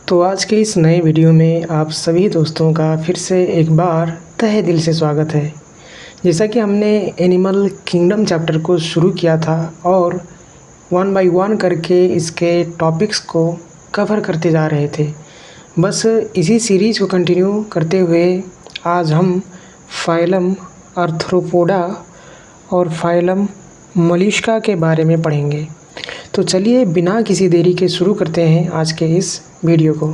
तो आज के इस नए वीडियो में आप सभी दोस्तों का फिर से एक बार तहे दिल से स्वागत है। जैसा कि हमने एनिमल किंगडम चैप्टर को शुरू किया था और वन बाय वन करके इसके टॉपिक्स को कवर करते जा रहे थे। बस इसी सीरीज़ को कंटिन्यू करते हुए आज हम फाइलम आर्थ्रोपोडा और फाइलम मोलस्का के बारे में पढ़ेंगे। तो चलिए बिना किसी देरी के शुरू करते हैं आज के इस वीडियो को।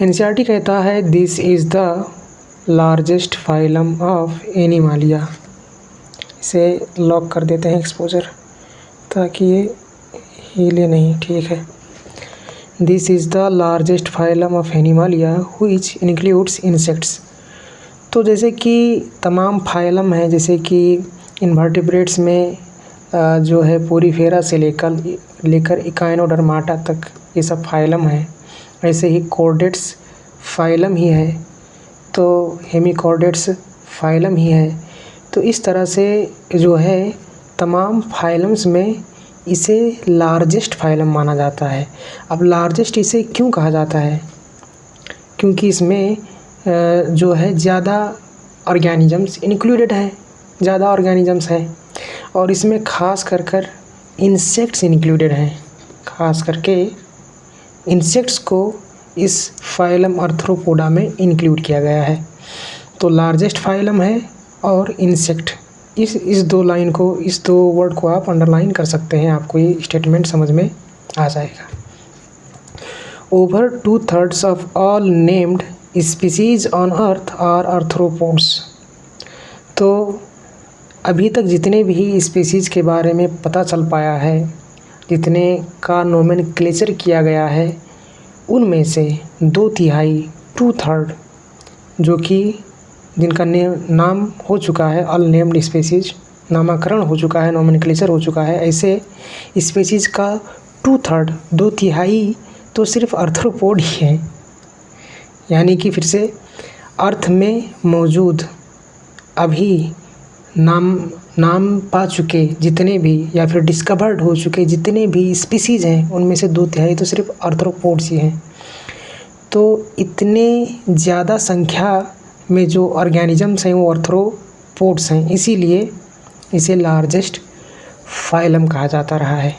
एनसीईआरटी कहता है this is the largest phylum of Animalia. इसे लॉक कर देते हैं एक्सपोजर ताकि ये हिले नहीं। ठीक है। This is the largest phylum of Animalia which includes insects. तो जैसे कि तमाम फाइलम हैं, जैसे कि इनवर्टिब्रेट्स में जो है पोरीफेरा से लेकर इकाइनोडर्माटा तक ये सब फाइलम है। ऐसे ही कॉर्डेट्स फाइलम ही है, तो हेमिकॉर्डेट्स फाइलम ही है। तो इस तरह से जो है तमाम फाइलम्स में इसे लार्जेस्ट फाइलम माना जाता है। अब लार्जेस्ट इसे क्यों कहा जाता है? क्योंकि इसमें जो है ज़्यादा ऑर्गेनिजम्स इंक्लूडेड हैं, ज़्यादा ऑर्गेनिजम्स हैं और इसमें ख़ास कर इंसेक्ट्स इंक्लूडेड हैं। ख़ास करके इंसेक्ट्स को इस फाइलम आर्थ्रोपोडा में इंक्लूड किया गया है। तो लार्जेस्ट फाइलम है और इंसेक्ट, इस दो लाइन को, इस दो वर्ड को आप अंडरलाइन कर सकते हैं, आपको ये स्टेटमेंट समझ में आ जाएगा। Over 2/3 of all named species on earth are arthropods. तो अभी तक जितने भी स्पीसीज़ के बारे में पता चल पाया है, जितने का नोमेनक्लेचर किया गया है, उनमें से 2/3 2/3 जो कि जिनका नाम हो चुका है, ऑल नेम्ड स्पीसीज, नामाकरण हो चुका है, नोमेनक्लेचर हो चुका है, ऐसे स्पीसीज़ का 2/3 2/3 तो सिर्फ आर्थ्रोपोड ही हैं। यानी कि फिर से अर्थ में मौजूद अभी नाम पा चुके जितने भी या फिर डिस्कवर्ड हो चुके जितने भी स्पीसीज़ हैं, उनमें से 2/3 तो सिर्फ आर्थ्रोपोड्स ही हैं। तो इतने ज़्यादा संख्या में जो ऑर्गेनिजम्स हैं वो आर्थ्रोपोड्स हैं, इसीलिए इसे लार्जेस्ट फाइलम कहा जाता रहा है।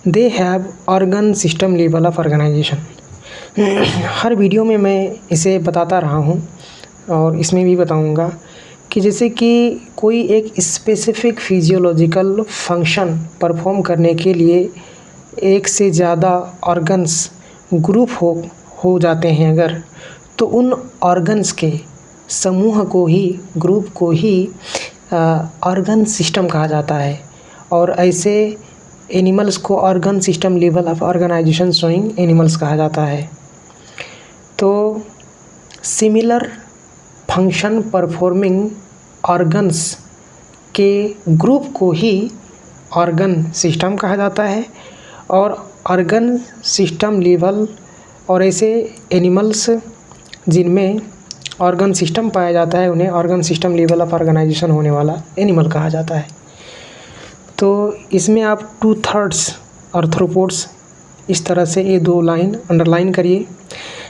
They have organ system level of organisation. हर वीडियो में मैं इसे बताता रहा हूँ और इसमें भी बताऊँगा कि जैसे कि कोई एक स्पेसिफिक फिजियोलॉजिकल फंक्शन परफॉर्म करने के लिए एक से ज़्यादा ऑर्गन्स ग्रुप हो जाते हैं अगर, तो उन ऑर्गन्स के समूह को ही, ग्रुप को ही ऑर्गन सिस्टम कहा जाता है। और ऐसे एनिमल्स को organ system level of organisation showing animals कहा जाता है। तो सिमिलर फंक्शन परफॉर्मिंग ऑर्गन्स के ग्रुप को ही ऑर्गन सिस्टम कहा जाता है। और ऑर्गन सिस्टम लेवल और ऐसे एनिमल्स जिनमें ऑर्गन सिस्टम पाया जाता है, उन्हें organ system level of organisation होने वाला एनिमल कहा जाता है। तो इसमें आप 2/3 आर्थ्रोपोड्स, इस तरह से ये दो लाइन अंडरलाइन करिए।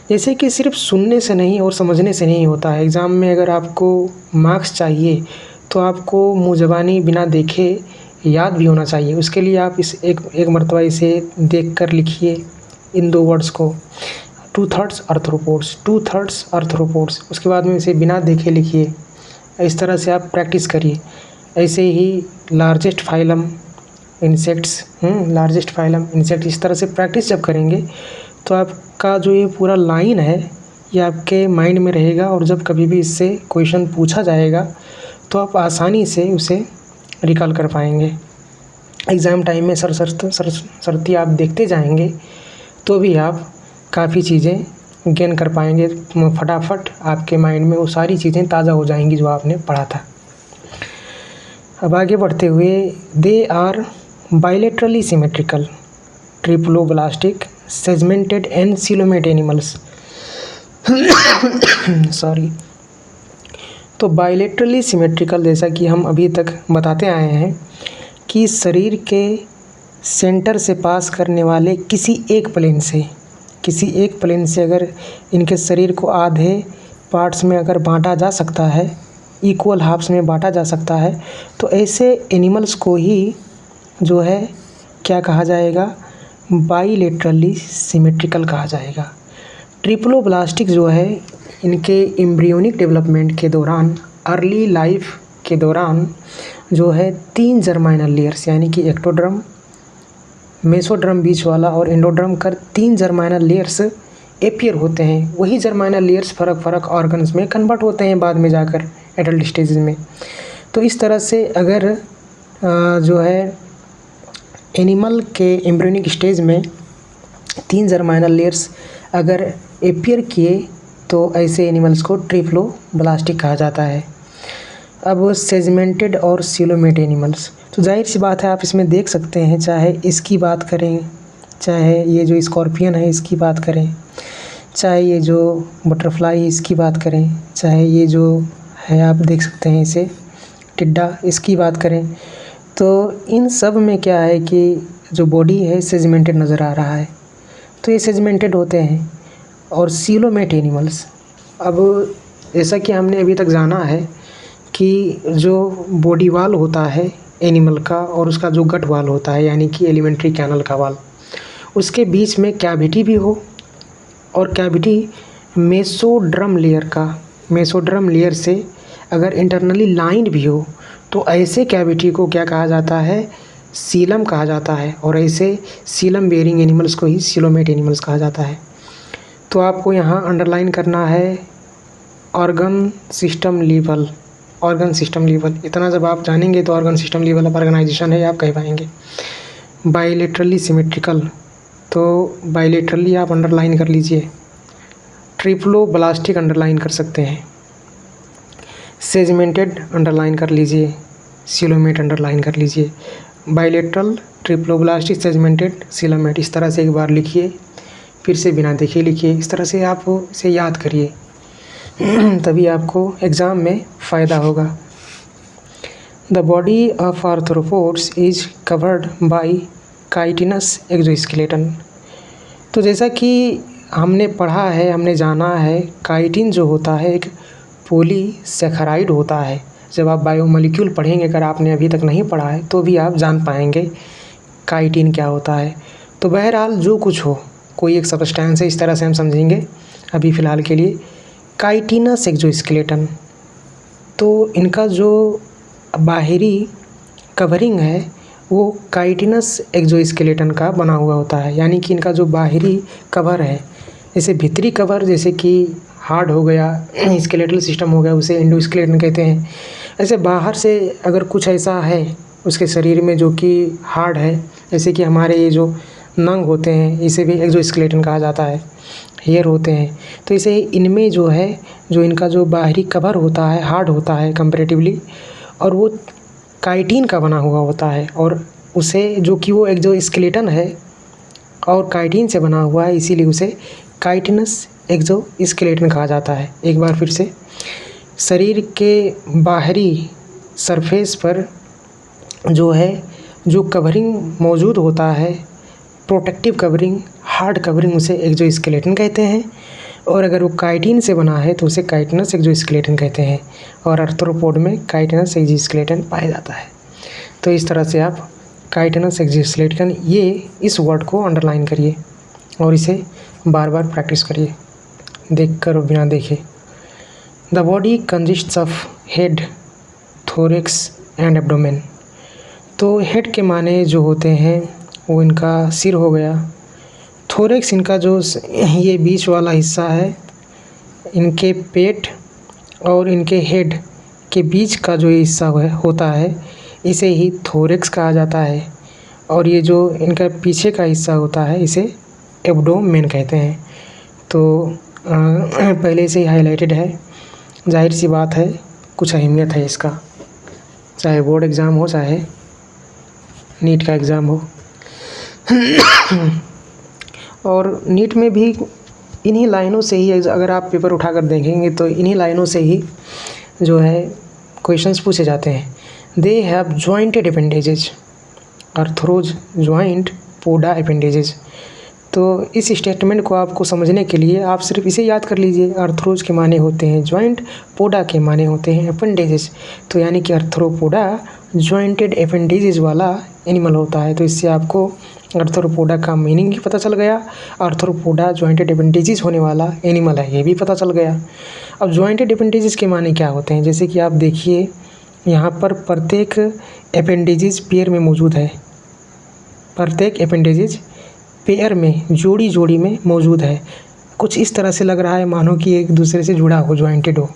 जैसे कि सिर्फ सुनने से नहीं और समझने से नहीं होता है। एग्ज़ाम में अगर आपको मार्क्स चाहिए तो आपको मुँह ज़बानी बिना देखे याद भी होना चाहिए। उसके लिए आप इस एक मरतबा इसे देख कर लिखिए इन दो वर्ड्स को, 2/3 आर्थ्रोपोड्स, 2/3 आर्थ्रोपोड्स। उसके बाद में इसे बिना देखे लिखिए। इस तरह से आप प्रैक्टिस करिए। ऐसे ही largest phylum insects, largest phylum insect, इस तरह से प्रैक्टिस जब करेंगे तो आपका जो ये पूरा लाइन है ये आपके माइंड में रहेगा और जब कभी भी इससे क्वेश्चन पूछा जाएगा तो आप आसानी से उसे रिकॉल कर पाएंगे। एग्ज़ाम टाइम में सरती आप देखते जाएंगे तो भी आप काफ़ी चीज़ें गेन कर पाएंगे। फटाफट आपके माइंड में वो सारी चीज़ें ताज़ा हो जाएंगी जो आपने पढ़ा था। अब आगे बढ़ते हुए, they are bilaterally symmetrical triploblastic segmented and coelomate animals. Sorry. तो बायलेटरली सिमेट्रिकल, जैसा कि हम अभी तक बताते आए हैं कि शरीर के सेंटर से पास करने वाले किसी एक प्लेन से अगर इनके शरीर को आधे पार्ट्स में अगर बांटा जा सकता है, इक्वल हाफ्स में बांटा जा सकता है, तो ऐसे एनिमल्स को ही जो है क्या कहा जाएगा, बाईलेटरली सिमेट्रिकल कहा जाएगा। ट्रिप्लोब्लास्टिक जो है इनके एम्ब्रियोनिक डेवलपमेंट के दौरान, अर्ली लाइफ के दौरान जो है 3 जर्माइनल लेयर्स यानी कि एक्टोडर्म, मेसोडर्म बीच वाला और एंडोडर्म कर 3 जर्माइनल लेयर्स एपियर होते हैं। वही जर्माइनल लेयर्स फ़र्क ऑर्गन्स में कन्वर्ट होते हैं बाद में जाकर एडल्ट स्टेज में। तो इस तरह से अगर जो है एनिमल के एम्ब्रियोनिक स्टेज में 3 जर्माइनल लेयर्स अगर एपियर किए तो ऐसे एनिमल्स को ट्रिप्लोब्लास्टिक कहा जाता है। अब सेगमेंटेड और सीलोमेट एनिमल्स, तो जाहिर सी बात है आप इसमें देख सकते हैं, चाहे इसकी बात करें, चाहे ये जो स्कॉर्पियन है इसकी बात करें, चाहे ये जो बटरफ्लाई इसकी बात करें, चाहे ये जो है आप देख सकते हैं इसे टिड्डा इसकी बात करें, तो इन सब में क्या है कि जो बॉडी है सेगमेंटेड नज़र आ रहा है, तो ये सेगमेंटेड होते हैं। और सीलोमेट एनिमल्स, अब जैसा कि हमने अभी तक जाना है कि जो बॉडी वाल होता है एनिमल का और उसका जो गट वाल होता है यानी कि एलिमेंट्री कैनल का वाल, उसके बीच में कैविटी भी हो और कैविटी मेसोड्रम लेयर से अगर इंटरनली लाइंड भी हो, तो ऐसे कैविटी को क्या कहा जाता है, सीलम कहा जाता है। और ऐसे सीलम बेयरिंग एनिमल्स को ही सीलोमेट एनिमल्स कहा जाता है। तो आपको यहाँ अंडरलाइन करना है ऑर्गन सिस्टम लेवल। इतना जब आप जानेंगे तो organ system level of organisation है आप कह पाएंगे। बाईलेटरली सिमेट्रिकल, तो बाईलेटरली आप अंडरलाइन कर लीजिए। ट्रिप्लोब्लास्टिक अंडरलाइन कर सकते हैं, सेगमेंटेड अंडरलाइन कर लीजिए, सीलोमेट अंडरलाइन कर लीजिए। बाईलेटरल, ट्रिप्लोब्लास्टिक, सेगमेंटेड, सीलोमेट, इस तरह से एक बार लिखिए, फिर से बिना देखे लिखिए। इस तरह से आप इसे याद करिए तभी आपको एग्ज़ाम में फ़ायदा होगा। The body of arthropods is covered bye chitinous exoskeleton. तो जैसा कि हमने पढ़ा है, हमने जाना है, काइटिन जो होता है एक पॉलीसैकेराइड होता है। जब आप बायोमोलिक्यूल पढ़ेंगे, अगर आपने अभी तक नहीं पढ़ा है तो भी आप जान पाएंगे काइटिन क्या होता है। तो बहरहाल जो कुछ हो, कोई एक सब्सटेंस है, इस तरह से हम समझेंगे अभी फ़िलहाल के लिए। काइटिनस एक्सोस्केलेटन, तो इनका जो बाहरी कवरिंग है वो काइटिनस एक्सोस्केलेटन का बना हुआ होता है। यानी कि इनका जो बाहरी कवर है, जैसे भीतरी कवर जैसे कि हार्ड हो गया, स्केलेटल सिस्टम हो गया, उसे एंडोस्केलेटन कहते हैं। ऐसे बाहर से अगर कुछ ऐसा है उसके शरीर में जो कि हार्ड है, जैसे कि हमारे ये जो नंग होते हैं इसे भी एक्सोस्केलेटन कहा जाता है, हेयर होते हैं। तो इसे इनमें जो है, जो इनका जो बाहरी कवर होता है हार्ड होता है कंपैरेटिवली, और वो काइटिन का बना हुआ होता है। और उसे जो कि वो एक्सोस्केलेटन है और काइटिन से बना हुआ है, इसीलिए उसे काइटिनस एक्सोस्केलेटन कहा जाता है। एक बार फिर से, शरीर के बाहरी सरफेस पर जो है जो कवरिंग मौजूद होता है, प्रोटेक्टिव कवरिंग, हार्ड कवरिंग, उसे एक्सोस्केलेटन कहते हैं। और अगर वो काइटिन से बना है तो उसे काइटिनस एक्सोस्केलेटन कहते हैं। और आर्थ्रोपोड में काइटिनस एक्सोस्केलेटन पाया जाता है। तो इस तरह से आप काइटिनस एक्सोस्केलेटन, ये इस वर्ड को अंडरलाइन करिए और इसे बार बार प्रैक्टिस करिए, देख कर और बिना देखे। The body consists of head, thorax and abdomen. तो हेड के माने जो होते हैं वो इनका सिर हो गया, थोरैक्स इनका जो ये बीच वाला हिस्सा है, इनके पेट और इनके हेड के बीच का जो हिस्सा होता है इसे ही थोरैक्स कहा जाता है। और ये जो इनका पीछे का हिस्सा होता है इसे एब्डोमेन कहते हैं। तो पहले से ही हाईलाइटेड है, जाहिर सी बात है कुछ अहमियत है इसका, चाहे बोर्ड एग्ज़ाम हो चाहे नीट का एग्ज़ाम हो। और नीट में भी इन्हीं लाइनों से ही अगर आप पेपर उठाकर देखेंगे तो इन्हीं लाइनों से ही जो है क्वेश्चंस पूछे जाते हैं। They have jointed appendages, arthros joint poda appendages. तो इस स्टेटमेंट को आपको समझने के लिए आप सिर्फ इसे याद कर लीजिए। आर्थ्रोज के माने होते हैं ज्वाइंट, पोडा के माने होते हैं अपेंडेजेस। तो यानी कि आर्थ्रोपोडा ज्वाइंटेड अपेंडेजेस वाला एनिमल होता है। तो इससे आपको आर्थ्रोपोडा का मीनिंग भी पता चल गया। आर्थ्रोपोडा ज्वाइंटेड अपेंडेजेस होने वाला एनिमल है, ये भी पता चल गया। अब ज्वाइंटेड अपेंडेजेस के माने क्या होते हैं, जैसे कि आप देखिए यहाँ पर प्रत्येक अपेंडेजेस पेयर में मौजूद है। प्रत्येक अपेंडेजेस पेयर में जोड़ी जोड़ी में मौजूद है। कुछ इस तरह से लग रहा है मानो कि एक दूसरे से जुड़ा हो, ज्वाइंटेड हो।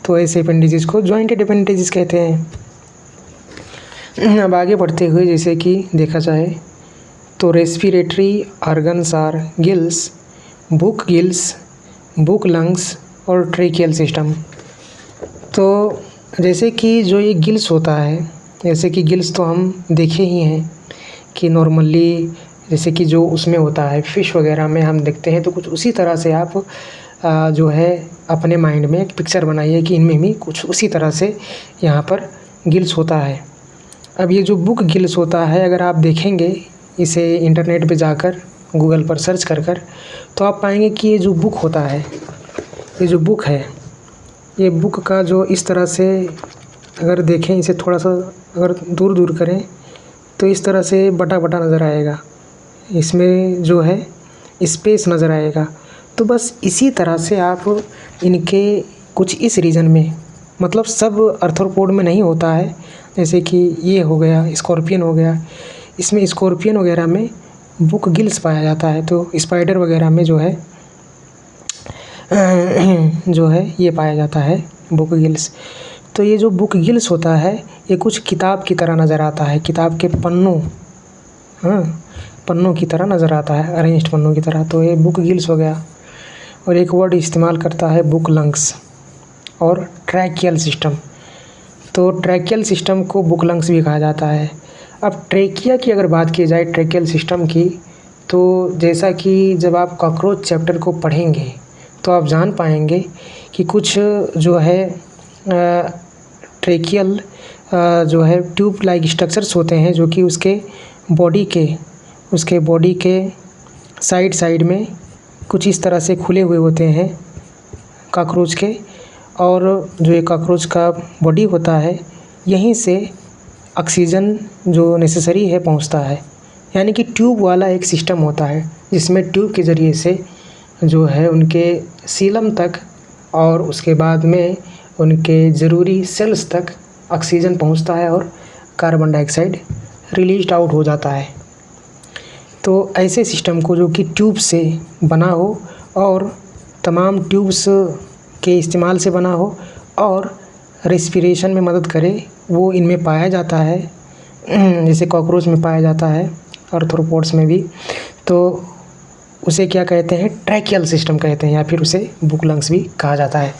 तो ऐसे अपेंडेजेस को ज्वाइंटेड अपेंडेजेस कहते हैं। अब आगे बढ़ते हुए जैसे कि देखा जाए तो respiratory organs are gills, book lungs और ट्रेकियल सिस्टम। तो जैसे कि जो ये गिल्स होता है, जैसे कि गिल्स तो हम देखे ही हैं कि नॉर्मली जैसे कि जो उसमें होता है फ़िश वगैरह में हम देखते हैं, तो कुछ उसी तरह से आप जो है अपने माइंड में एक पिक्चर बनाइए कि इनमें भी कुछ उसी तरह से यहाँ पर गिल्स होता है। अब ये जो बुक गिल्स होता है, अगर आप देखेंगे इसे इंटरनेट पे जाकर गूगल पर सर्च कर तो आप पाएंगे कि ये जो बुक होता है, ये जो बुक है, ये बुक का जो इस तरह से अगर देखें, इसे थोड़ा सा अगर दूर करें तो इस तरह से बटा बटा नज़र आएगा। इसमें जो है स्पेस नज़र आएगा। तो बस इसी तरह से आप इनके कुछ इस रीजन में, मतलब सब आर्थ्रोपोड में नहीं होता है। जैसे कि ये हो गया, स्कॉर्पियन हो गया, इसमें स्कॉर्पियन वगैरह में बुक गिल्स पाया जाता है। तो स्पाइडर वगैरह में जो है ये पाया जाता है बुक गिल्स। तो ये जो बुक गिल्स होता है, ये कुछ किताब की तरह नज़र आता है, किताब के पन्नों, पन्नों की तरह नज़र आता है, अरेंज्ड पन्नों की तरह। तो ये बुक गिल्स हो गया। और एक वर्ड इस्तेमाल करता है बुक लंग्स और ट्रैकियल सिस्टम। तो ट्रैकियल सिस्टम को बुक लंग्स भी कहा जाता है। अब ट्रेकिया की अगर बात की जाए, ट्रैकियल सिस्टम की, तो जैसा कि जब आप कॉकरोच चैप्टर को पढ़ेंगे तो आप जान पाएंगे कि कुछ जो है ट्रेकियल जो है ट्यूब लाइक स्ट्रक्चर्स होते हैं, जो कि उसके बॉडी के साइड में कुछ इस तरह से खुले हुए होते हैं कॉकरोच के। और जो ये कॉकरोच का बॉडी होता है, यहीं से ऑक्सीजन जो नेसेसरी है पहुंचता है। यानी कि ट्यूब वाला एक सिस्टम होता है, जिसमें ट्यूब के ज़रिए से जो है उनके सीलम तक और उसके बाद में उनके ज़रूरी सेल्स तक ऑक्सीजन पहुंचता है और कार्बन डाइऑक्साइड रिलीज आउट हो जाता है। तो ऐसे सिस्टम को जो कि ट्यूब से बना हो और तमाम ट्यूब्स के इस्तेमाल से बना हो और रेस्पिरेशन में मदद करे, वो इनमें पाया जाता है। जैसे कॉकरोच में पाया जाता है, आर्थ्रोपोड्स में भी। तो उसे क्या कहते हैं, ट्रैकियल सिस्टम कहते हैं, या फिर उसे बुक लंग्स भी कहा जाता है।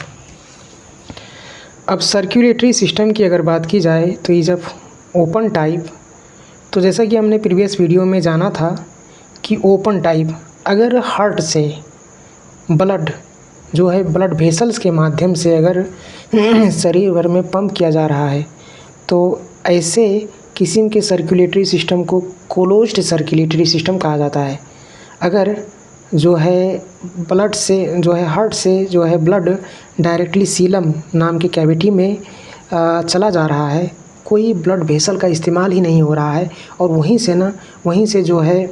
अब सर्कुलेटरी सिस्टम की अगर बात की जाए तो ये जब ओपन टाइप, तो जैसा कि हमने प्रीवियस वीडियो में जाना था कि ओपन टाइप अगर हार्ट से ब्लड जो है ब्लड वेसल्स के माध्यम से अगर शरीर भर में पंप किया जा रहा है, तो ऐसे किस्म के सर्कुलेटरी सिस्टम को क्लोज्ड सर्कुलेटरी सिस्टम कहा जाता है। अगर जो है ब्लड से जो है हार्ट से जो है ब्लड डायरेक्टली सीलम नाम के कैविटी में चला जा रहा है, कोई ब्लड वेसल का इस्तेमाल ही नहीं हो रहा है, और वहीं से जो है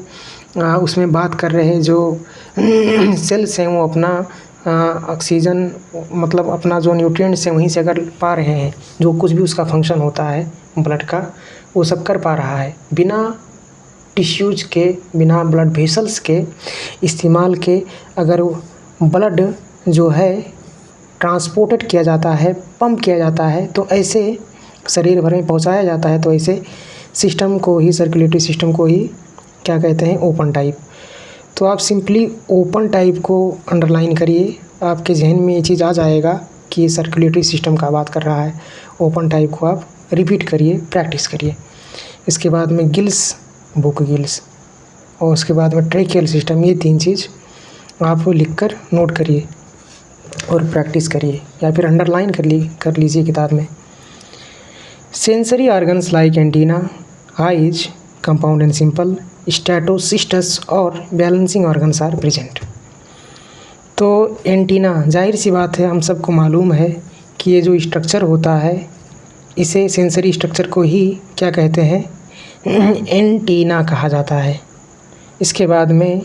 उसमें बात कर रहे हैं जो सेल्स हैं, वो अपना ऑक्सीजन मतलब अपना जो न्यूट्रिएंट्स हैं वहीं से अगर पा रहे हैं, जो कुछ भी उसका फंक्शन होता है ब्लड का, वो सब कर पा रहा है बिना टिश्यूज़ के, बिना ब्लड वेसल्स के इस्तेमाल के। अगर ब्लड जो है ट्रांसपोर्टेड किया जाता है, पंप किया जाता है, तो ऐसे शरीर भर में पहुंचाया जाता है। तो ऐसे सिस्टम को ही, सर्कुलेटरी सिस्टम को ही क्या कहते हैं, ओपन टाइप। तो आप सिंपली ओपन टाइप को अंडरलाइन करिए, आपके जहन में ये चीज़ आ जाएगा कि सर्कुलेटरी सिस्टम का बात कर रहा है। ओपन टाइप को आप रिपीट करिए, प्रैक्टिस करिए। इसके बाद में गिल्स, बुक गिल्स, और उसके बाद में ट्रेकियल सिस्टम, ये तीन चीज़ आप लिख कर नोट करिए और प्रैक्टिस करिए, या फिर अंडरलाइन कर लीजिए किताब में। Sensory organs like antenna, eyes, compound and simple, statocysts और बैलेंसिंग ऑर्गन्स आर प्रेजेंट। तो एंटीना, जाहिर सी बात है, हम सबको मालूम है कि ये जो स्ट्रक्चर होता है इसे सेंसरी स्ट्रक्चर को ही क्या कहते हैं, एंटीना कहा जाता है। इसके बाद में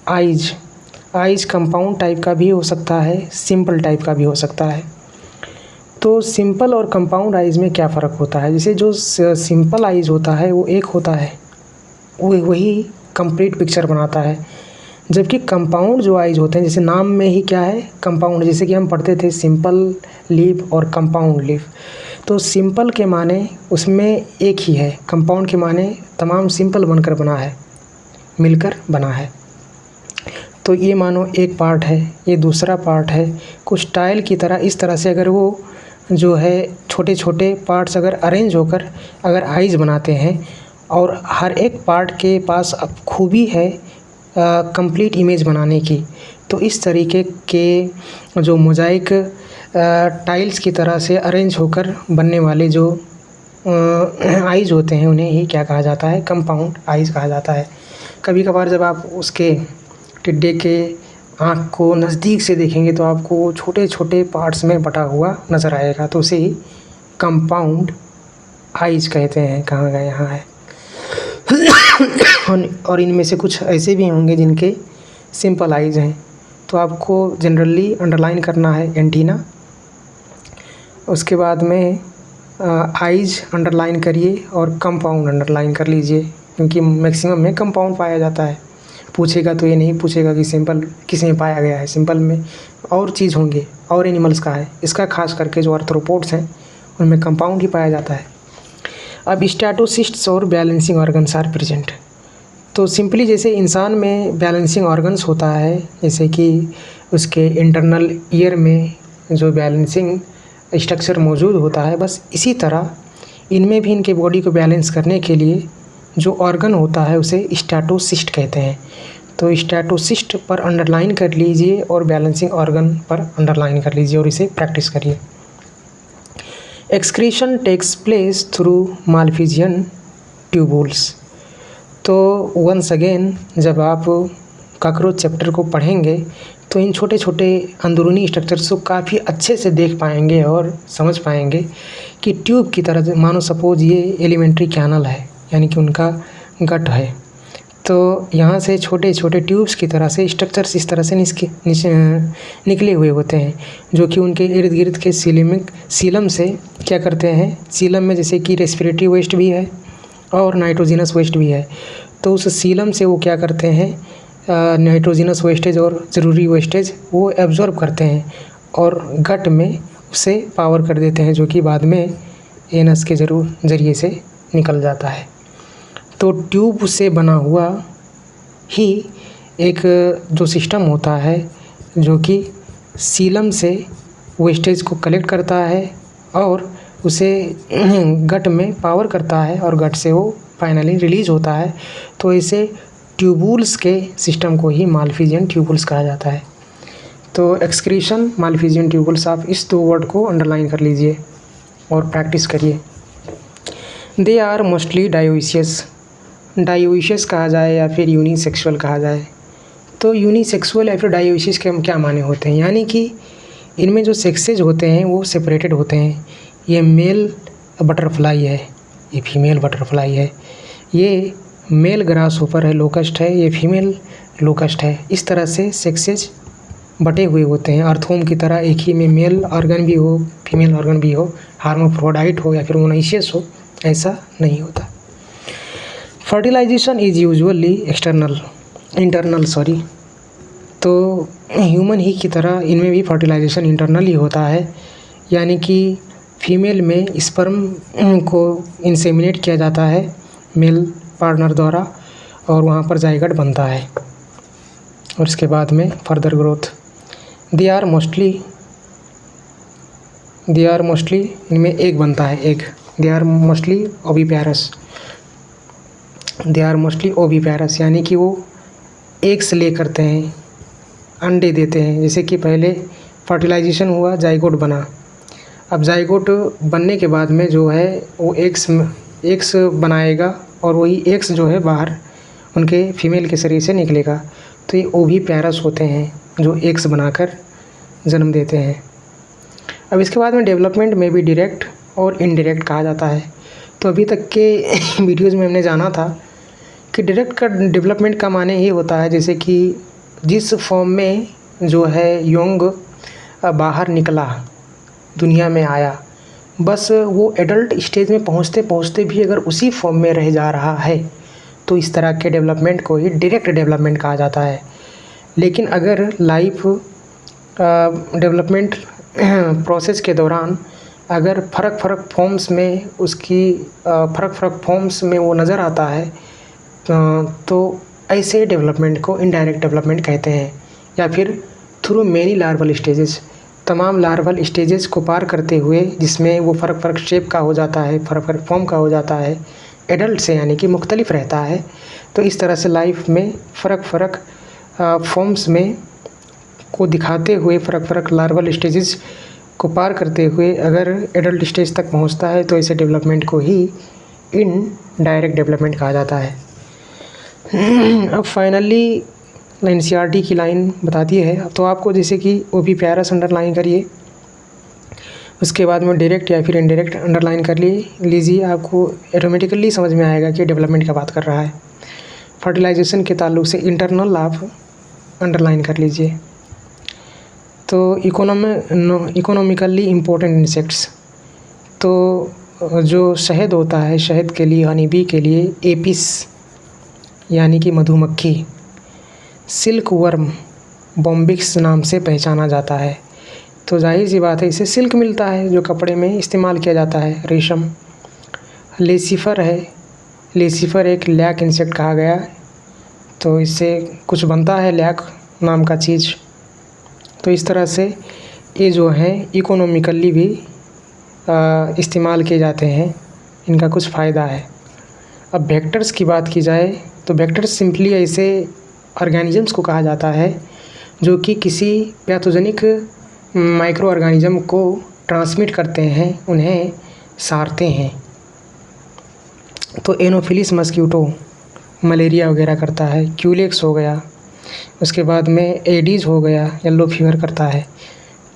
आइज कंपाउंड टाइप का भी हो सकता है, सिंपल टाइप का भी हो सकता है। तो सिंपल और कंपाउंड आइज में क्या फ़र्क होता है? जैसे जो सिंपल आइज होता है वो एक होता है, वही कंप्लीट पिक्चर बनाता है, जबकि कंपाउंड जो आइज होते हैं, जैसे नाम में ही क्या है, कंपाउंड, जैसे कि हम पढ़ते थे सिंपल लीफ और कंपाउंड लीफ। तो सिंपल के माने उसमें एक ही है, कंपाउंड के माने तमाम सिंपल बनकर बना है, मिलकर बना है। तो ये मानो एक पार्ट है, ये दूसरा पार्ट है, कुछ टाइल की तरह। इस तरह से अगर वो जो है छोटे छोटे पार्ट्स अगर अरेंज होकर अगर आइज बनाते हैं और हर एक पार्ट के पास अब खूबी है कंप्लीट इमेज बनाने की, तो इस तरीके के जो मोजाइक टाइल्स की तरह से अरेंज होकर बनने वाले जो आइज होते हैं उन्हें ही क्या कहा जाता है, कंपाउंड आइज कहा जाता है। कभी कभार जब आप उसके टिड्डे के आँख को नज़दीक से देखेंगे तो आपको छोटे छोटे पार्ट्स में बटा हुआ नज़र आएगा, तो उसे ही कंपाउंड आइज कहते हैं। कहाँ गए, यहाँ है। और इनमें से कुछ ऐसे भी होंगे जिनके सिंपल आइज हैं, तो आपको जनरली अंडरलाइन करना है एंटीना। उसके बाद में आइज अंडरलाइन करिए और कंपाउंड अंडरलाइन कर लीजिए, क्योंकि मैक्सिमम में कंपाउंड पाया जाता है। पूछेगा तो ये नहीं पूछेगा कि सिंपल किस में पाया गया है, सिंपल में और चीज़ होंगे और एनिमल्स का है, इसका खास करके जो आर्थ्रोपोड्स हैं उनमें कंपाउंड ही पाया जाता है। अब स्टैटोसिस्ट्स और बैलेंसिंग ऑर्गन्स आर प्रेजेंट। तो सिंपली जैसे इंसान में बैलेंसिंग ऑर्गन्स होता है, जैसे कि उसके इंटरनल ईयर में जो बैलेंसिंग स्ट्रक्चर मौजूद होता है, बस इसी तरह इनमें भी इनके बॉडी को बैलेंस करने के लिए जो ऑर्गन होता है उसे स्टैटोसिस्ट कहते हैं। तो स्टैटोसिस्ट पर अंडरलाइन कर लीजिए और बैलेंसिंग ऑर्गन पर अंडरलाइन कर लीजिए और इसे प्रैक्टिस करिए। Excretion takes place through malpighian tubules. तो वंस अगेन जब आप कॉकरोच चैप्टर को पढ़ेंगे तो इन छोटे छोटे अंदरूनी स्ट्रक्चर्स को काफ़ी अच्छे से देख पाएंगे और समझ पाएंगे कि ट्यूब की तरह, मानो सपोज ये एलिमेंट्री कैनल है, यानी कि उनका गट है, तो यहाँ से छोटे छोटे ट्यूब्स की तरह से स्ट्रक्चर्स इस तरह से निकले हुए होते हैं, जो कि उनके इर्द गिर्द के सीलम से क्या करते हैं, सीलम में जैसे कि रेस्पिरेटरी वेस्ट भी है और नाइट्रोजिनस वेस्ट भी है, तो उस सीलम से वो क्या करते हैं, नाइट्रोजिनस वेस्टेज और ज़रूरी वेस्टेज वो एब्जॉर्ब करते हैं और गट में उसे पावर कर देते हैं, जो कि बाद में एनस के ज़रिए से निकल जाता है। तो ट्यूब से बना हुआ ही एक जो सिस्टम होता है जो कि सीलम से वेस्टेज को कलेक्ट करता है और उसे गट में पावर करता है और गट से वो फाइनली रिलीज़ होता है। तो इसे ट्यूबुल्स के सिस्टम को ही मालफिजियन ट्यूबुल्स कहा जाता है। तो एक्सक्रीशन, मालफिजियन ट्यूबुल्स, आप इस दो वर्ड को अंडरलाइन कर लीजिए और प्रैक्टिस करिए। दे आर मोस्टली डायोइशियस कहा जाए या फिर यूनिसेक्सुअल कहा जाए। तो यूनिसेक्सुअल या फिर डायोइशियस के क्या माने होते हैं, यानी कि इनमें जो सेक्सेज होते हैं वो सेपरेटेड होते हैं। ये मेल बटरफ्लाई है, ये फीमेल बटरफ्लाई है, ये मेल ग्रास होपर है, लोकस्ट है, ये फीमेल लोकस्ट है। इस तरह से सेक्सेज बटे हुए होते हैं, अर्थोम की तरह एक ही में मेल ऑर्गन भी हो, फीमेल ऑर्गन भी हो, हार्माफ्रोडाइट हो या फिर मोनाइशियस हो, ऐसा नहीं होता। Fertilisation is usually internal. तो ह्यूमन ही की तरह इनमें भी फर्टिलाइजेशन इंटरनल ही होता है, यानी कि फीमेल में स्पर्म को इंसेमिनेट किया जाता है मेल पार्टनर द्वारा और वहाँ पर जाइगोट बनता है और इसके बाद में further growth. They are mostly इनमें एग बनता है, egg. They are mostly oviparous, यानी कि वो एग्स ले करते हैं, अंडे देते हैं। जैसे कि पहले फर्टिलाइजेशन हुआ, जाइगोट बना, अब जाइगोट बनने के बाद में जो है वो एग्स बनाएगा और वही एग्स जो है बाहर उनके फीमेल के शरीर से निकलेगा। तो ये ओवीपैरस होते हैं जो एग्स बनाकर जन्म देते हैं। अब इसके बाद में डेवलपमेंट में भी डायरेक्ट और इनडायरेक्ट कहा जाता है। तो अभी तक के वीडियोज़ में हमने जाना था कि डायरेक्ट का डेवलपमेंट का माने ये होता है जैसे कि जिस फॉर्म में जो है योंग बाहर निकला, दुनिया में आया, बस वो एडल्ट स्टेज में पहुंचते पहुंचते भी अगर उसी फॉर्म में रह जा रहा है तो इस तरह के डेवलपमेंट को ही डायरेक्ट डेवलपमेंट कहा जाता है। लेकिन अगर लाइफ डेवलपमेंट प्रोसेस के दौरान अगर फ़र्क फॉर्म्स में उसकी फ़र्क फॉर्म्स में वो नज़र आता है तो ऐसे डेवलपमेंट को इनडायरेक्ट डेवलपमेंट कहते हैं। या फिर थ्रू मेनी लार्वल स्टेजेस, तमाम लार्वल स्टेजेस को पार करते हुए जिसमें वो फ़र्क शेप का हो जाता है, फ़र्क फॉर्म का हो जाता है, एडल्ट से यानी कि मुख्तलिफ रहता है। तो इस तरह से लाइफ में फ़र्क फॉर्म्स में को दिखाते हुए फ़र्क लार्वल स्टेजेस को पार करते हुए अगर एडल्ट स्टेज तक पहुंचता है तो ऐसे डेवलपमेंट को ही इनडायरेक्ट डेवलपमेंट कहा जाता है। अब फाइनली एनसीईआरटी की लाइन बताती है। अब तो आपको जैसे कि ओवीपैरस अंडरलाइन करिए, उसके बाद में डायरेक्ट या फिर इनडायरेक्ट अंडरलाइन कर लीजिए, आपको ऑटोमेटिकली समझ में आएगा कि डेवलपमेंट का बात कर रहा है। फर्टिलाइजेशन के ताल्लुक से इंटरनल आप अंडरलाइन कर लीजिए। तो इकोनॉमिकली इम्पोर्टेंट इंसेक्ट्स, तो जो शहद होता है, शहद के लिए, हनी बी के लिए एपिस यानी कि मधुमक्खी, सिल्क वर्म बॉम्बिक्स नाम से पहचाना जाता है। तो जाहिर सी बात है इसे सिल्क मिलता है जो कपड़े में इस्तेमाल किया जाता है, रेशम। लेसिफर है, लेसिफर एक लैक इंसेक्ट कहा गया, तो इससे कुछ बनता है लैक नाम का चीज़। तो इस तरह से ये जो हैं इकोनॉमिकली भी इस्तेमाल किए जाते हैं, इनका कुछ फ़ायदा है। अब वेक्टर्स की बात की जाए तो वेक्टर्स सिंपली ऐसे ऑर्गेनिजम्स को कहा जाता है जो कि किसी पैथोजेनिक माइक्रो ऑर्गेनिज्म को ट्रांसमिट करते हैं, उन्हें सारते हैं। तो एनोफिलिस मस्कीटो मलेरिया वगैरह करता है, क्यूलेक्स हो गया, उसके बाद में एडीज़ हो गया, येलो फीवर करता है।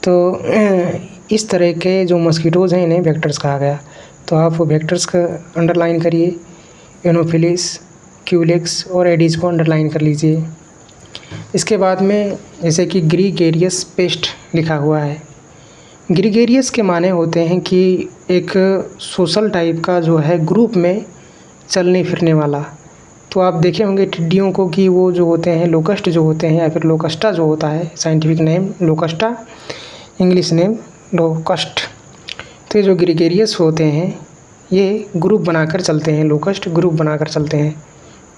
तो इस तरह के जो मस्कीटोज़ हैं इन्हें वेक्टर्स कहा गया। तो आप वेक्टर्स का अंडरलाइन करिए, एनोफिलिस, क्यूलेक्स और एडीज़ को अंडरलाइन कर लीजिए। इसके बाद में जैसे कि ग्रीगेरियस पेस्ट लिखा हुआ है। ग्रीगेरियस के माने होते हैं कि एक सोशल टाइप का जो है ग्रुप में चलने फिरने वाला। तो आप देखे होंगे टिड्डियों को कि वो जो होते हैं लोकस्ट जो होते हैं, या फिर लोकस्टा जो होता है, scientific name लोकस्टा, English name locust. तो ये जो ग्रीगेरियस होते हैं ये ग्रुप बनाकर चलते हैं, लोकस्ट ग्रुप बनाकर चलते हैं,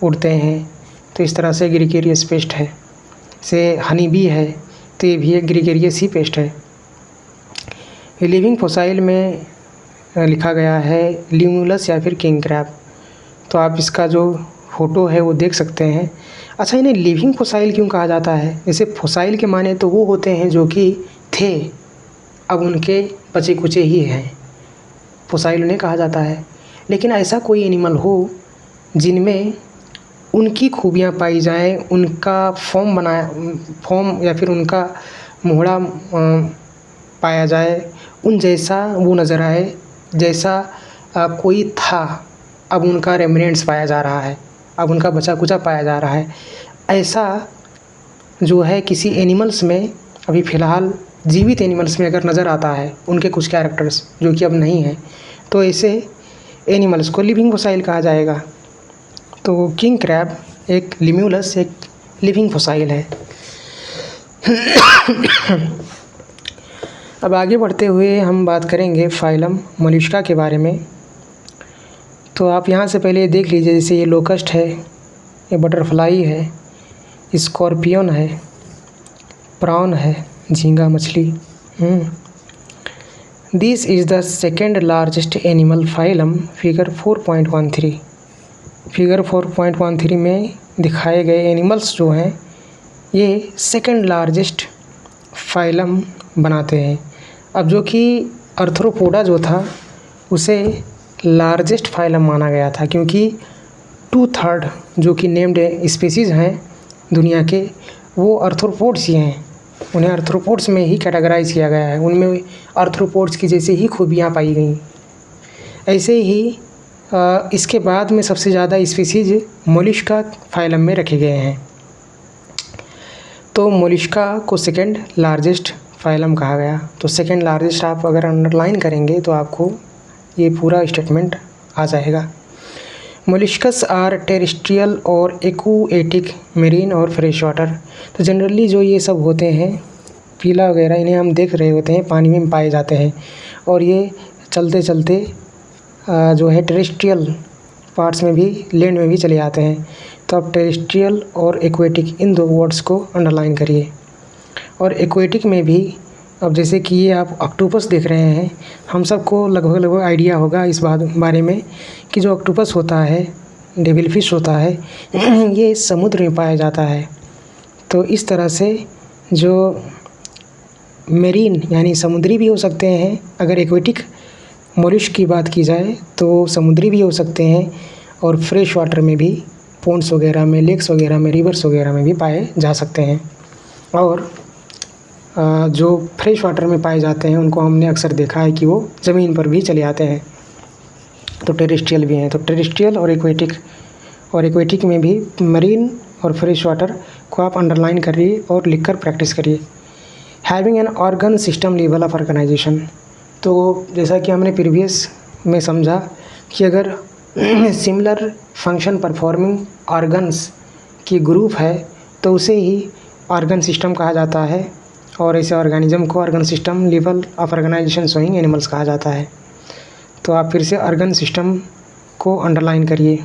उड़ते हैं। तो इस तरह से ग्रीगेरियस पेस्ट है। से हनी बी है तो ये भी एक ग्रीगेरियस ही पेस्ट है। लिविंग फोसाइल में लिखा गया है ल्यूमुलस या फिर किंग क्रैब। तो आप इसका जो फ़ोटो है वो देख सकते हैं। अच्छा, इन्हें लिविंग फोसाइल क्यों कहा जाता है? जैसे फोसाइल के माने तो वो होते हैं जो कि थे, अब उनके बचे कुचे ही हैं, फोसाइल उन्हें कहा जाता है। लेकिन ऐसा कोई एनिमल हो जिनमें उनकी खूबियाँ पाई जाएँ, उनका फॉर्म या फिर उनका मोहड़ा पाया जाए, उन जैसा वो नज़र आए जैसा कोई था, अब उनका रेमिनेंट्स पाया जा रहा है, अब उनका बचा कुचा पाया जा रहा है। ऐसा जो है किसी एनिमल्स में अभी फ़िलहाल जीवित एनिमल्स में अगर नज़र आता है, उनके कुछ कैरेक्टर्स जो कि अब नहीं हैं, तो ऐसे एनिमल्स को लिविंग फोसाइल कहा जाएगा। तो किंग क्रैब एक लिम्यूलस एक लिविंग फोसाइल है। अब आगे बढ़ते हुए हम बात करेंगे फाइलम मोलस्का के बारे में। तो आप यहाँ से पहले देख लीजिए, जैसे ये लोकस्ट है, ये बटरफ्लाई है, स्कॉर्पियन है, प्रॉन है, झींगा मछली। This is the second largest animal phylum, figure 4.13। Figure 4.13 में दिखाए गए एनिमल्स जो हैं ये सेकेंड लार्जेस्ट फाइलम बनाते हैं। अब जो कि आर्थ्रोपोडा जो था उसे लार्जेस्ट फाइलम माना गया था, क्योंकि 2/3 जो कि नेम्ड स्पीसीज़ हैं दुनिया के, वो आर्थ्रोपोड्स ही हैं। उन्हें आर्थ्रोपोड्स में ही कैटेगराइज किया गया है। उनमें आर्थ्रोपोड्स की जैसे ही खूबियाँ पाई गई। ऐसे ही इसके बाद में सबसे ज़्यादा स्पीसीज़ मोलस्का फाइलम में रखे गए हैं। तो मोलस्का को सेकेंड लार्जेस्ट फाइलम कहा गया। तो सेकेंड लार्जेस्ट आप अगर अंडरलाइन करेंगे तो आपको ये पूरा स्टेटमेंट आ जाएगा। मोलस्कस आर टेरेस्ट्रियल और एक्वाटिक, मेरीन और फ्रेश वाटर। तो जनरली जो ये सब होते हैं पीला वगैरह, इन्हें हम देख रहे होते हैं, पानी में पाए जाते हैं और ये चलते चलते जो है टेरेस्ट्रियल पार्ट्स में भी, लैंड में भी चले आते हैं। तो आप टेरेस्ट्रियल और एक्वाटिक इन दो वर्ड्स को अंडरलाइन करिए। और एक्वाटिक में भी अब जैसे कि ये आप ऑक्टोपस देख रहे हैं, हम सबको लगभग आइडिया होगा इस बारे में कि जो ऑक्टोपस होता है, डेविल फिश होता है, ये समुद्र में पाया जाता है। तो इस तरह से जो मेरीन यानी समुद्री भी हो सकते हैं, अगर एक्वाटिक मोलस्क की बात की जाए तो समुद्री भी हो सकते हैं, और फ्रेश वाटर में भी, पोंड्स वगैरह में, लेक्स वगैरह में, रिवर्स वगैरह में भी पाए जा सकते हैं। और जो फ्रेश वाटर में पाए जाते हैं उनको हमने अक्सर देखा है कि वो ज़मीन पर भी चले आते हैं। तो टेरेस्ट्रियल भी हैं। तो टेरेस्ट्रियल और एक्वाटिक में भी मरीन और फ्रेश वाटर को आप अंडरलाइन करिए और लिखकर प्रैक्टिस करिए। Having an organ system level of organisation. तो जैसा कि हमने प्रीवियस में समझा कि अगर सिमिलर फंक्शन परफॉर्मिंग ऑर्गन्स की ग्रुप है तो उसे ही ऑर्गन सिस्टम कहा जाता है, और ऐसे ऑर्गेनिज्म को organ system level of organisation showing animals कहा जाता है। तो आप फिर से ऑर्गन सिस्टम को अंडरलाइन करिए।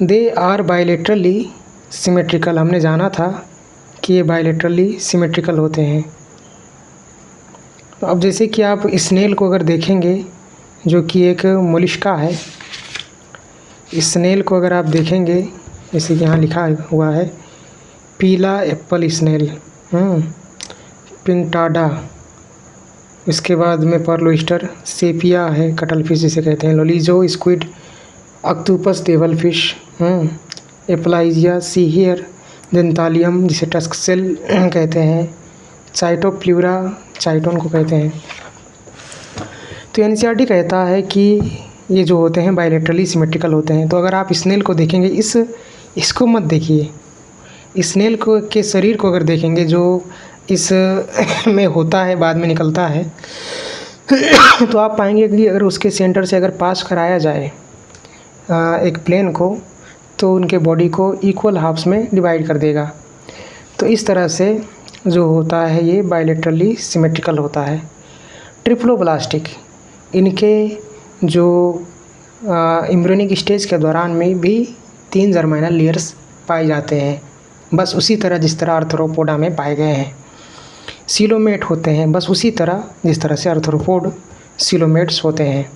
They are bilaterally symmetrical. हमने जाना था कि ये बायलेटरली सिमेट्रिकल होते हैं। तो अब जैसे कि आप स्नेल को अगर देखेंगे, जो कि एक मोलस्का है, स्नेल को अगर आप देखेंगे, जैसे कि यहाँ लिखा हुआ है पीला एप्पल स्नेल, पिंटाडा, इसके बाद में पर्ल ऑयस्टर, सेपिया है, कटल फिश जिसे कहते हैं, लोलिजो squid, octopus, devil fish, एप्लाइजिया, see here, देंतालियम जिसे टस्क सेल कहते हैं, चाइटोप्ल्यूरा, चाइटोन को कहते हैं। तो एनसीईआरटी कहता है कि ये जो होते हैं बायलेटरली सिमेट्रिकल होते हैं। तो अगर आप स्नेल को देखेंगे, इसको मत देखिए, स्नेल को के शरीर को अगर देखेंगे जो इस में होता है, बाद में निकलता है, तो आप पाएंगे कि अगर उसके सेंटर से अगर पास कराया जाए एक प्लेन को, तो उनके बॉडी को इक्वल हाफ्स में डिवाइड कर देगा। तो इस तरह से जो होता है ये बायलेटरली सिमेट्रिकल होता है। ट्रिप्लोब्लास्टिक, इनके जो एम्ब्रियोनिक स्टेज के दौरान में भी 3 जर्माइनल लेयर्स पाए जाते हैं, बस उसी तरह जिस तरह आर्थ्रोपोडा में पाए गए हैं। सीलोमेट होते हैं बस उसी तरह जिस तरह से आर्थ्रोपोड सीलोमेट्स होते हैं।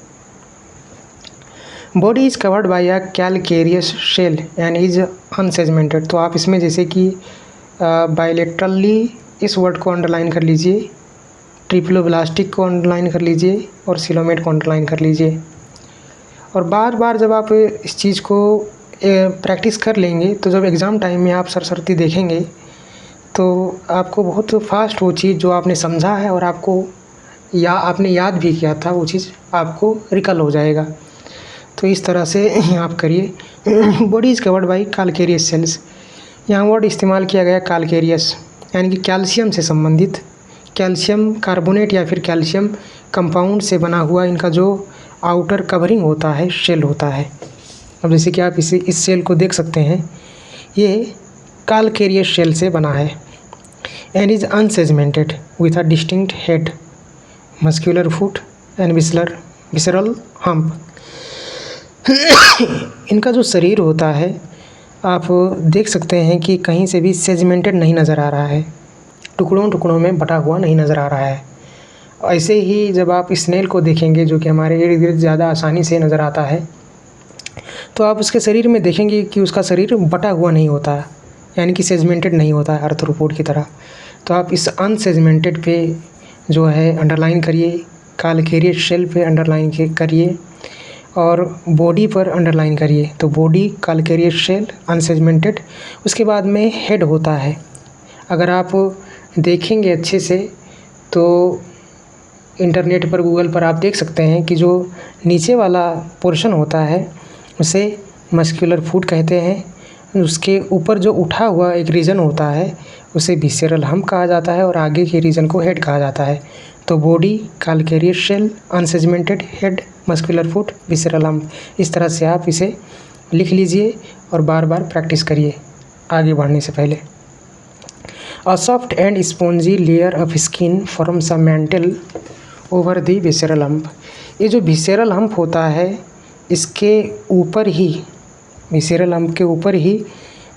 Body is covered by a calcareous shell and is unsegmented. तो आप इसमें जैसे कि बायलेटरली इस वर्ड को अंडरलाइन कर लीजिए, ट्रिप्लोब्लास्टिक को अंडरलाइन कर लीजिए और सीलोमेट को अंडरलाइन कर लीजिए। और बार बार जब आप इस चीज़ को प्रैक्टिस कर लेंगे तो जब एग्ज़ाम टाइम में आप सरसरती देखेंगे तो आपको बहुत फास्ट वो चीज़ जो आपने समझा है और आपको आपने याद भी किया था, वो चीज़ आपको रिकल हो जाएगा। तो इस तरह से आप करिए। Body is covered by calcareous shells. यहाँ वर्ड इस्तेमाल किया गया कैलकेरियस, यानी कि कैल्शियम से संबंधित, कैल्शियम कार्बोनेट या फिर कैल्शियम कंपाउंड से बना हुआ इनका जो आउटर कवरिंग होता है, शेल होता है। अब जैसे कि आप इस सेल को देख सकते हैं, ये कैलकेरियस शेल से बना है। And is unsegmented with a distinct head, muscular foot and visceral hump. इनका जो शरीर होता है आप देख सकते हैं कि कहीं से भी सेगमेंटेड नहीं नज़र आ रहा है, टुकड़ों टुकड़ों में बटा हुआ नहीं नज़र आ रहा है। ऐसे ही जब आप स्नेल को देखेंगे जो कि हमारे इर्द गिर्द ज़्यादा आसानी से नज़र आता है, तो आप उसके शरीर में देखेंगे कि उसका शरीर बटा हुआ नहीं होता, यानी कि सेगमेंटेड नहीं होता है आर्थ्रोपोड की तरह। तो आप इस अनसेगमेंटेड पे जो है अंडरलाइन करिए, कैलकेरियस शेल पे अंडरलाइन करिए। और बॉडी पर अंडरलाइन करिए। तो बॉडी कैलकेरियर शेल अनसेगमेंटेड, उसके बाद में हेड होता है। अगर आप देखेंगे अच्छे से तो इंटरनेट पर, गूगल पर आप देख सकते हैं कि जो नीचे वाला पोर्शन होता है उसे मस्कुलर फूट कहते हैं। उसके ऊपर जो उठा हुआ एक रीजन होता है उसे विसेरल हम्प कहा जाता है और आगे के रीजन को हेड कहा जाता है। तो body, calcareous shell, unsegmented, head, muscular foot, visceral hump, इस तरह से आप इसे लिख लीजिए और बार बार प्रैक्टिस करिए आगे बढ़ने से पहले। A soft and spongy layer of skin forms a mantle over the visceral hump. ये जो विसेरल हम्प होता है इसके ऊपर ही, विसेरल हम्प के ऊपर ही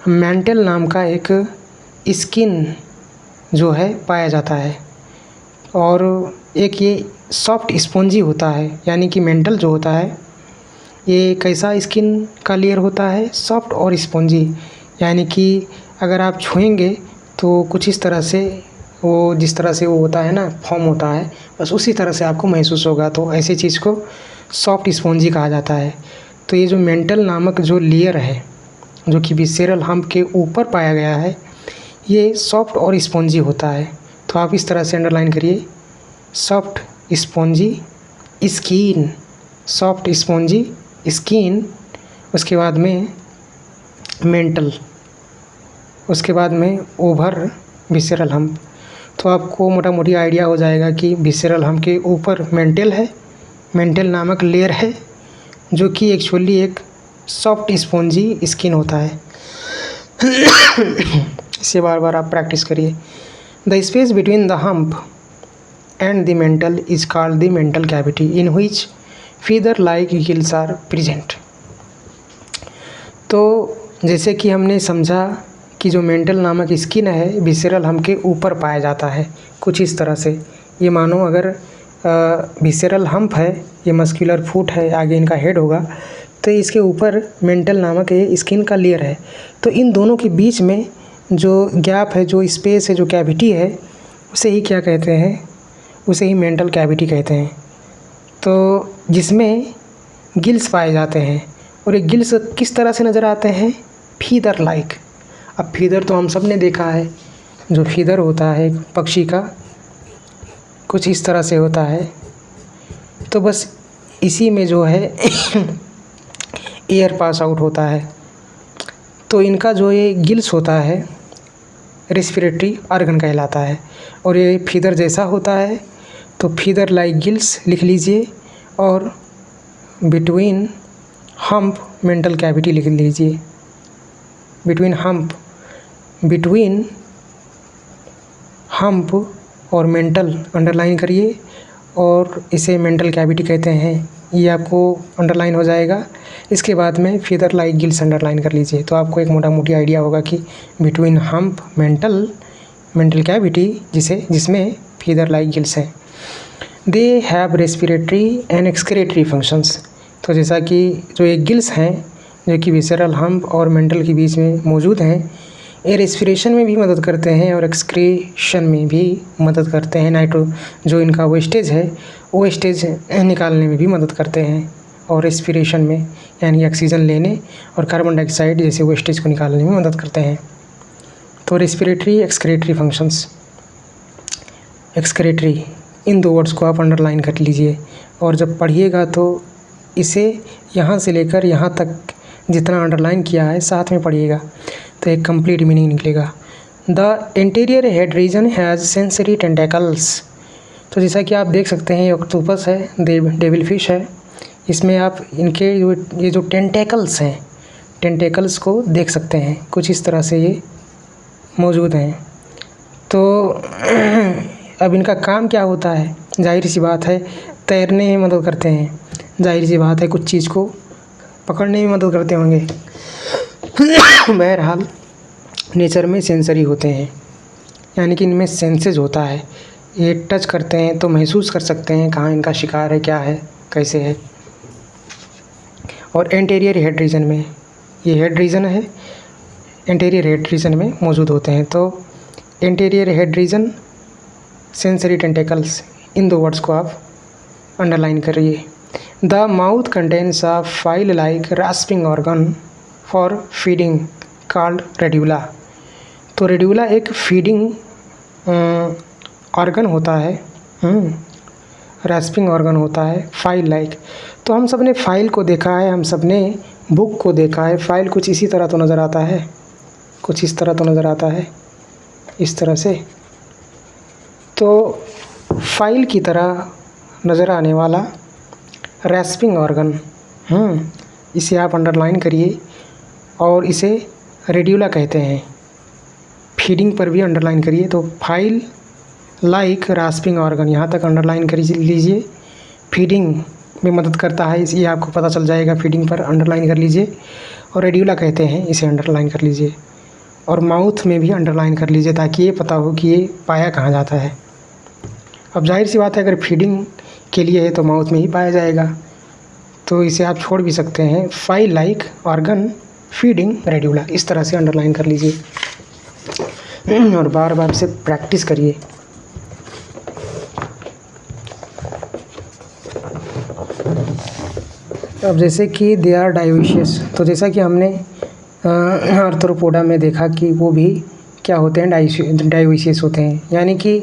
मैंटल नाम का एक स्किन जो है पाया जाता है। और एक ये सॉफ्ट स्पॉन्जी होता है, यानी कि मेंटल जो होता है ये कैसा स्किन का लेयर होता है, सॉफ्ट और स्पॉन्जी, यानी कि अगर आप छुएंगे तो कुछ इस तरह से, वो जिस तरह से वो होता है ना, फॉर्म होता है, बस उसी तरह से आपको महसूस होगा। तो ऐसी चीज़ को सॉफ्ट स्पॉन्जी कहा जाता है। तो ये जो मेंटल नामक जो लेयर है जो कि विसेरल हम्प के ऊपर पाया गया है, ये सॉफ्ट और स्पॉन्जी होता है। तो आप इस तरह से अंडरलाइन करिए, soft spongy skin, soft spongy skin, उसके बाद में मेंटल, उसके बाद में ओवर विसेरल हम्प। तो आपको मोटा मोटी आइडिया हो जाएगा कि विसेरल हम्प के ऊपर मेंटल है, मेंटल नामक लेयर है जो कि एक्चुअली एक सॉफ्ट स्पॉन्जी स्किन होता है। इसे बार बार आप प्रैक्टिस करिए। The space between the hump and the mantle is called the mantle cavity in which feather like gills are present. तो जैसे कि हमने समझा कि जो मेंटल नामक स्किन है विसेरल हम्प के ऊपर पाया जाता है, कुछ इस तरह से। ये मानो अगर विसेरल हम्प है, ये मस्कुलर फूट है, आगे इनका हेड होगा, तो इसके ऊपर मेंटल नामक ये स्किन का लेयर है। तो इन दोनों के बीच में जो गैप है, जो स्पेस है, जो कैविटी है, उसे ही क्या कहते हैं, उसे ही मेंटल कैविटी कहते हैं। तो जिसमें गिल्स पाए जाते हैं, और ये गिल्स किस तरह से नज़र आते हैं, फीदर लाइक। अब फीदर तो हम सब ने देखा है, जो फीदर होता है एक पक्षी का, कुछ इस तरह से होता है। तो बस इसी में जो है एयर पास आउट होता है। तो इनका जो ये गिल्स होता है रेस्पिरेटरी ऑर्गन कहलाता है, और ये फीदर जैसा होता है। तो फीदर लाइक गिल्स लिख लीजिए, और बिटवीन हम्प मेंटल कैविटी लिख लीजिए। बिटवीन हम्प और मेंटल अंडरलाइन करिए, और इसे मेंटल कैविटी कहते हैं। ये आपको अंडरलाइन हो जाएगा। इसके बाद में फीदर लाइक गिल्स अंडरलाइन कर लीजिए। तो आपको एक मोटा मोटी आइडिया होगा कि बिटवीन हम्प मेंटल कैविटी जिसमें फीदर लाइक गिल्स हैं। They have respiratory and excretory functions. तो जैसा कि जो ये गिल्स हैं जो कि विसेरल हम्प और मेंटल के बीच में मौजूद हैं, ये रेस्पिरेशन में भी मदद करते हैं और एक्सक्रीशन में भी मदद करते हैं। जो इनका वेस्टेज है वो वेस्टेज निकालने में भी मदद करते हैं, और रेस्पिरेशन में यानी ऑक्सीजन लेने और कार्बन डाइऑक्साइड जैसे वेस्टेज को निकालने में मदद करते हैं। तो रेस्पिरेटरी एक्सक्रेटरी फंक्शंस, एक्सक्रेटरी, इन दो वर्ड्स को आप अंडरलाइन कर लीजिए, और जब पढ़िएगा तो इसे यहाँ से लेकर यहाँ तक जितना अंडरलाइन किया है साथ में पढ़िएगा, तो एक कंप्लीट मीनिंग निकलेगा। The interior head region has sensory tentacles. तो जैसा कि आप देख सकते हैं ये ऑक्टोपस है, डेविल फिश है, इसमें आप इनके ये जो टेंटेकल्स हैं, टेंटेकल्स को देख सकते हैं, कुछ इस तरह से ये मौजूद हैं। तो अब इनका काम क्या होता है, जाहिर सी बात है तैरने में मदद करते हैं, जाहिर सी बात है कुछ चीज़ को पकड़ने में मदद करते होंगे। बहरहाल नेचर में सेंसरी होते हैं, यानी कि इनमें सेंसेज होता है, ये टच करते हैं तो महसूस कर सकते हैं कहाँ इनका शिकार है, क्या है, कैसे है। और एंटीरियर हेड रीजन में, ये हेड रीजन है, एंटीरियर हेड रीजन में मौजूद होते हैं। तो anterior head region, sensory tentacles, इन दो वर्ड्स को आप अंडरलाइन करिए। The mouth contains a file like rasping organ for feeding called radula. तो रेड्यूला एक फीडिंग ऑर्गन होता है, रास्पिंग ऑर्गन होता है, फाइल लाइक। तो हम सब ने फाइल को देखा है, हम सब ने बुक को देखा है। फाइल कुछ इसी तरह तो नज़र आता है, कुछ इस तरह तो नज़र आता है, इस तरह से। तो फाइल की तरह नज़र आने वाला रास्पिंग ऑर्गन, इसे आप अंडरलाइन करिए और इसे रेड्यूला कहते हैं। फीडिंग पर भी अंडरलाइन करिए। तो फाइल लाइक रास्पिंग ऑर्गन, यहाँ तक अंडरलाइन कर लीजिए। फीडिंग में मदद करता है, ये आपको पता चल जाएगा। फीडिंग पर अंडरलाइन कर लीजिए। और रेड्यूला कहते हैं, इसे अंडरलाइन कर लीजिए। और माउथ में भी अंडरलाइन कर लीजिए ताकि ये पता हो कि ये पाया कहाँ जाता है। अब जाहिर सी बात है, अगर फीडिंग के लिए है तो माउथ में ही पाया जाएगा। तो इसे आप छोड़ भी सकते हैं। File like organ feeding radula, इस तरह से अंडरलाइन कर लीजिए और बार बार से प्रैक्टिस करिए। अब जैसे कि दे आर डायोशियस, तो जैसा कि हमने आर्थ्रोपोडा में देखा कि वो भी क्या होते हैं, डायोशियस होते हैं। यानी कि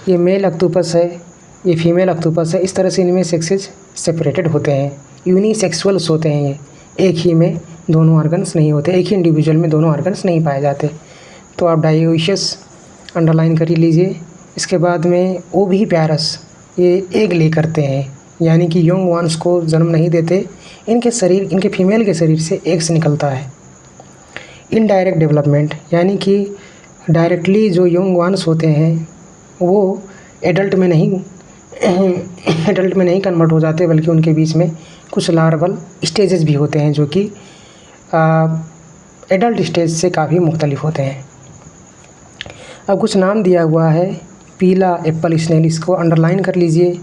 ये मेल ऑक्टोपस है, ये फीमेल ऑक्टोपस है। इस तरह से इनमें सेक्सेस सेपरेटेड होते हैं, यूनिसेक्सुअल्स होते हैं। ये एक ही में दोनों ऑर्गन्स नहीं होते, एक ही इंडिविजुअल में दोनों ऑर्गन्स नहीं पाए जाते। तो आप डायोशियस अंडरलाइन कर लीजिए। इसके बाद में ओवी पैरस, ये एग ले करते हैं, यानी कि यंग वंस को जन्म नहीं देते। इनके फीमेल के शरीर से एग्स निकलता है। इनडायरेक्ट डेवलपमेंट, यानी कि डायरेक्टली जो यंग वंस होते हैं वो एडल्ट में नहीं कन्वर्ट हो जाते, बल्कि उनके बीच में कुछ लार्वल स्टेजेस भी होते हैं जो कि एडल्ट स्टेज से काफ़ी मुख्तलिफ होते हैं। अब कुछ नाम दिया हुआ है। पीला एप्पल स्नेल, इसको अंडरलाइन कर लीजिए।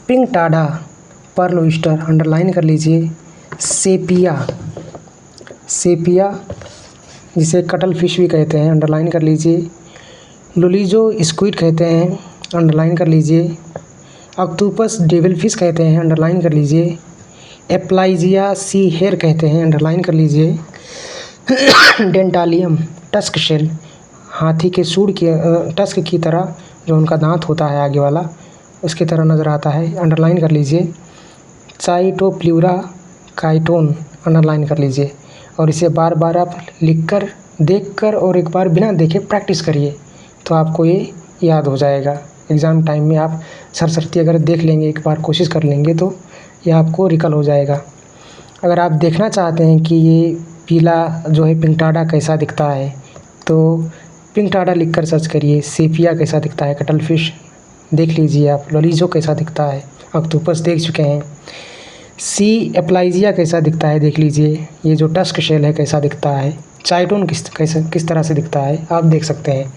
Pinctada pearl oyster, underline कर लीजिए। सेपिया जिसे कटल फिश भी कहते हैं, अंडरलाइन कर लीजिए। लुलिजो स्क्विड कहते हैं, अंडरलाइन कर लीजिए। ऑक्टोपस डेविल फिश कहते हैं, अंडरलाइन कर लीजिए। एप्लाइजिया सी हेयर कहते हैं, अंडरलाइन कर लीजिए। डेंटालियम टस्क शेल, हाथी के सूंड के टस्क की तरह जो उनका दांत होता है आगे वाला, उसकी तरह नज़र आता है, अंडरलाइन कर लीजिए। साइटोप्ल्यूरा काइटोन, अंडरलाइन कर लीजिए। और इसे बार बार आप लिखकर, देखकर और एक बार बिना देखे प्रैक्टिस करिए, तो आपको ये याद हो जाएगा। एग्ज़ाम टाइम में आप सरसरती अगर देख लेंगे, एक बार कोशिश कर लेंगे, तो ये आपको रिकल हो जाएगा। अगर आप देखना चाहते हैं कि ये पीला जो है पिंक टाडा कैसा दिखता है, तो पिंक टाडा लिखकर सर्च करिए। सेपिया कैसा दिखता है, कटल फिश देख लीजिए आप। लोलिजो कैसा दिखता है, ऑक्टोपस देख चुके हैं। सी एप्लाइजिया कैसा दिखता है देख लीजिए। ये जो टस्क शेल है कैसा दिखता है। चाइटोन किस तरह से दिखता है आप देख सकते हैं।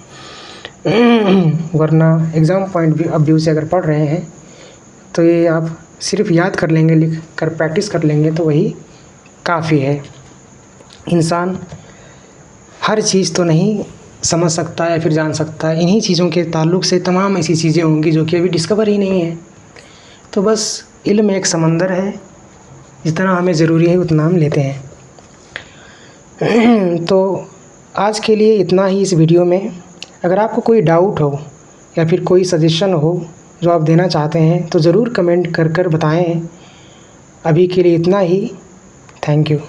वरना एग्ज़ाम पॉइंट ऑफ व्यू से अगर पढ़ रहे हैं तो ये आप सिर्फ याद कर लेंगे, लिख कर प्रैक्टिस कर लेंगे तो वही काफ़ी है। इंसान हर चीज़ तो नहीं समझ सकता है या फिर जान सकता है। इन्हीं चीज़ों के ताल्लुक़ से तमाम ऐसी चीज़ें होंगी जो कि अभी डिस्कवर ही नहीं है। तो बस इल्म एक समंदर है, जितना हमें ज़रूरी है उतना हम लेते हैं। तो आज के लिए इतना ही इस वीडियो में। अगर आपको कोई डाउट हो या फिर कोई सजेशन हो जो आप देना चाहते हैं तो ज़रूर कमेंट कर बताएं। अभी के लिए इतना ही। Thank you.